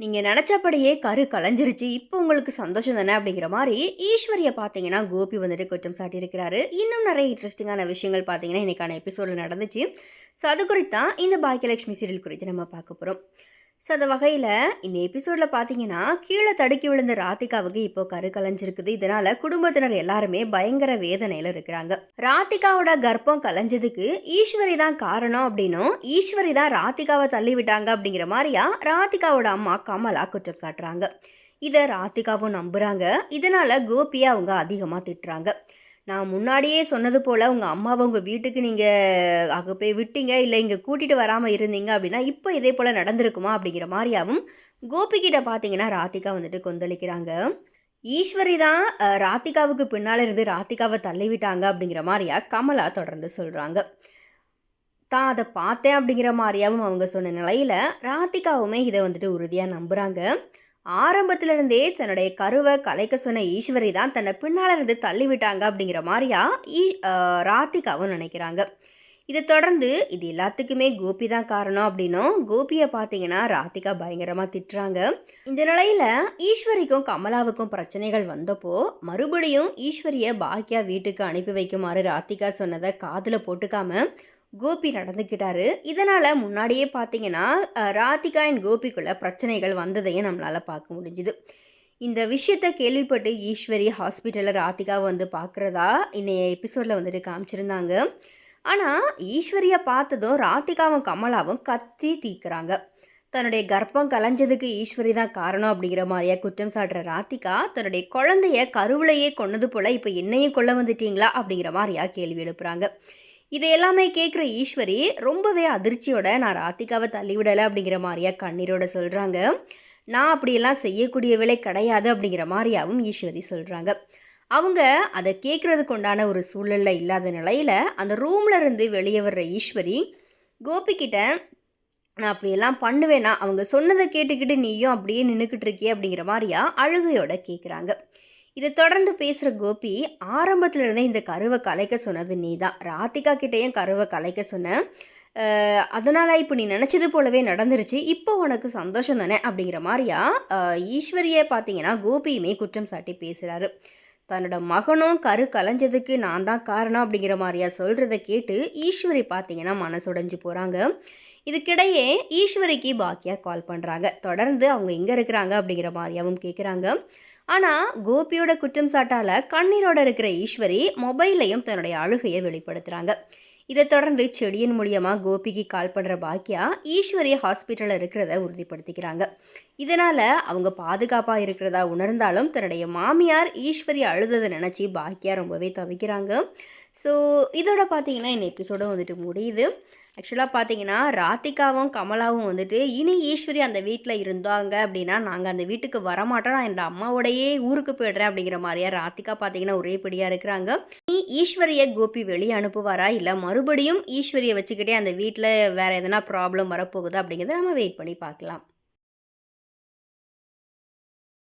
நீங்க நெனச்சபடியே கரு கலைஞ்சிருச்சு. இப்போ உங்களுக்கு சந்தோஷம் தானே அப்படிங்கிற மாரி, ஈஸ்வரிய பார்த்தீங்கன்னா, கோபி வந்துட்டு குற்றம் சாட்டியிருக்கிறாரு. இன்னும் நெறைய இன்ட்ரஸ்டிங்கான விஷயங்கள் பார்த்தீங்கன்னா, இன்னைக்கான எபிசோட்ல நடந்துச்சு. ஸோ, அது குறித்து தான் இந்த பாக்கியலட்சுமி சீரியல் குறித்து நம்ம பார்க்க போறோம். ஸோ, அந்த வகையில இந்த எபிசோட்ல பார்த்தீங்கன்னா, கீழ தடுக்கி விழுந்த ராதிகாவுக்கு இப்போ கரு கலைஞ்சிருக்குது. இதனால குடும்பத்தினர் எல்லாருமே பயங்கர வேதனையில இருக்கிறாங்க. ராதிகாவோட கர்ப்பம் கலைஞ்சதுக்கு ஈஸ்வரி தான் காரணம் அப்படின்னும், ஈஸ்வரி தான் ராதிகாவை தள்ளி விட்டாங்க அப்படிங்கிற மாரியா ராதிகாவோட அம்மா கமலா குற்றம் சாட்டுறாங்க. இதை ராதிகாவும் நம்புறாங்க. இதனால கோபியை அவங்க அதிகமாக திட்டுறாங்க. நான் முன்னாடியே சொன்னது போல் உங்கள் அம்மாவை உங்கள் வீட்டுக்கு நீங்கள் அங்கே போய் விட்டீங்க, இல்லை இங்கே கூட்டிகிட்டு வராமல் இருந்தீங்க அப்படின்னா இப்போ இதே போல் நடந்திருக்குமா அப்படிங்கிற மாதிரியாவும் கோபிக்கிட்ட பார்த்தீங்கன்னா ராதிகா வந்துட்டு கொந்தளிக்கிறாங்க. ஈஸ்வரி தான் ராதிகாவுக்கு பின்னால் இருந்து ராதிகாவை தள்ளிவிட்டாங்க அப்படிங்கிற மாதிரியா கமலா தொடர்ந்து சொல்கிறாங்க. தான் அதை பார்த்தேன் அப்படிங்கிற மாதிரியாவும் அவங்க சொன்ன நிலையில் ராதிகாவுமே இதை வந்துட்டு உறுதியாக நம்புகிறாங்க. ஆரம்பத்திலிருந்தே தன்னுடைய கருவை கலைக்க சொன்ன ஈஸ்வரி தான் தன்னை பின்னால் இருந்து தள்ளிவிட்டாங்க அப்படிங்கிற மாதிரியா ராதிகாவும் நினைக்கிறாங்க. இதை தொடர்ந்து இது எல்லாத்துக்குமே கோபி தான் காரணம் அப்படின்னும் கோபியை பார்த்தீங்கன்னா ராதிகா பயங்கரமாக திட்டுறாங்க. இந்த நிலையில் ஈஸ்வரிக்கும் கமலாவுக்கும் பிரச்சனைகள் வந்தப்போ மறுபடியும் ஈஸ்வரியை பாக்கியா வீட்டுக்கு அனுப்பி வைக்குமாறு ராதிகா சொன்னதை காதில் போட்டுக்காம கோபி நடந்துக்கிட்டாரு. இதனால் முன்னாடியே பார்த்தீங்கன்னா ராதிகா அண்ட் கோபிக்குள்ள பிரச்சனைகள் வந்ததையும் நம்மளால் பார்க்க முடிஞ்சுது. இந்த விஷயத்தை கேள்விப்பட்டு ஈஸ்வரி ஹாஸ்பிட்டலில் ராதிகா வந்து பார்க்குறதா இன்னைய எபிசோடில் வந்துட்டு காமிச்சிருந்தாங்க. ஆனால் ஈஸ்வரியை பார்த்ததும் ராதிகாவும் கமலாவும் கத்தி தீக்குறாங்க. தன்னுடைய கர்ப்பம் கலைஞ்சதுக்கு ஈஸ்வரி தான் காரணம் அப்படிங்கிற மாதிரியா குற்றம் சாட்டுற ராதிகா தன்னுடைய குழந்தைய கருவிலையே கொன்னது போல் இப்போ என்னையும் கொல்ல வந்துட்டீங்களா அப்படிங்கிற மாதிரியா கேள்வி எழுப்புறாங்க. இது எல்லாமே கேட்குற ஈஸ்வரி ரொம்பவே அதிர்ச்சியோட நான் ராதிகாவை தள்ளிவிடலை அப்படிங்கிற மாதிரியா கண்ணீரோட சொல்கிறாங்க. நான் அப்படியெல்லாம் செய்யக்கூடிய வேலை கிடையாது அப்படிங்கிற மாதிரியாவும் ஈஸ்வரி சொல்கிறாங்க. அவங்க அதை கேட்குறதுக்கு உண்டான ஒரு சூழலில் இல்லாத நிலையில் அந்த ரூமில் இருந்து வெளியே வர்ற ஈஸ்வரி கோபிக்கிட்ட நான் அப்படியெல்லாம் பண்ணுவேனா, அவங்க சொன்னதை கேட்டுக்கிட்டு நீயும் அப்படியே நின்றுக்கிட்டு இருக்கியே அப்படிங்கிற மாதிரியா அழுகையோட கேட்குறாங்க. இதை தொடர்ந்து பேசுகிற கோபி ஆரம்பத்தில் இருந்தே இந்த கருவை கலைக்க சொன்னது நீ தான், ராதிகா கிட்டேயும் கருவை கலைக்க சொன்ன, அதனால் இப்போ நீ நினச்சது போலவே நடந்துருச்சு, இப்போ உனக்கு சந்தோஷம் தானே அப்படிங்கிற மாதிரியா ஈஸ்வரியை பார்த்தீங்கன்னா கோபியுமே குற்றம் சாட்டி பேசுகிறாரு. தன்னோட மகனும் கரு கலைஞ்சதுக்கு நான் தான் காரணம் அப்படிங்கிற மாதிரியா சொல்கிறத கேட்டு ஈஸ்வரி பார்த்தீங்கன்னா மனசுடைஞ்சு போகிறாங்க. இதுக்கிடையே ஈஸ்வரிக்கு பாக்கியா கால் பண்ணுறாங்க. தொடர்ந்து அவங்க எங்கே இருக்கிறாங்க அப்படிங்கிற மாதிரியாவும் கேட்குறாங்க. ஆனால் கோபியோட குற்றம் சாட்டால் கண்ணீரோடு இருக்கிற ஈஸ்வரி மொபைல்லையும் தன்னுடைய அழுகையை வெளிப்படுத்துகிறாங்க. இதை தொடர்ந்து செடியின் மூலியமாக கோபிக்கு கால் பண்ணுற பாக்கியா ஈஸ்வரி ஹாஸ்பிட்டலில் இருக்கிறத உறுதிப்படுத்திக்கிறாங்க. இதனால் அவங்க பாதுகாப்பாக இருக்கிறதா உணர்ந்தாலும் தன்னுடைய மாமியார் ஈஸ்வரி அழுததை நினச்சி பாக்கியா ரொம்பவே தவிக்கிறாங்க. ஸோ இதோட பார்த்தீங்கன்னா இந்த எபிசோடும் வந்துட்டு முடியுது. ஆக்சுவலாக பார்த்தீங்கன்னா ராதிகாவும் கமலாவும் வந்துட்டு இனி ஈஸ்வரி அந்த வீட்டில் இருந்தாங்க அப்படின்னா நாங்கள் அந்த வீட்டுக்கு வரமாட்டோம், நான் என் அம்மாவோடையே ஊருக்கு போய்டுறேன் அப்படிங்கிற மாதிரியா ராதிகா பார்த்தீங்கன்னா ஒரே படியாக இருக்கிறாங்க. ஈஸ்வரியை கோபி வெளியே அனுப்புவாரா, இல்லை மறுபடியும் ஈஸ்வரியை வச்சுக்கிட்டே அந்த வீட்டில் வேறு எதனா ப்ராப்ளம் வரப்போகுது அப்படிங்கிறத நம்ம வெயிட் பண்ணி பார்க்கலாம்.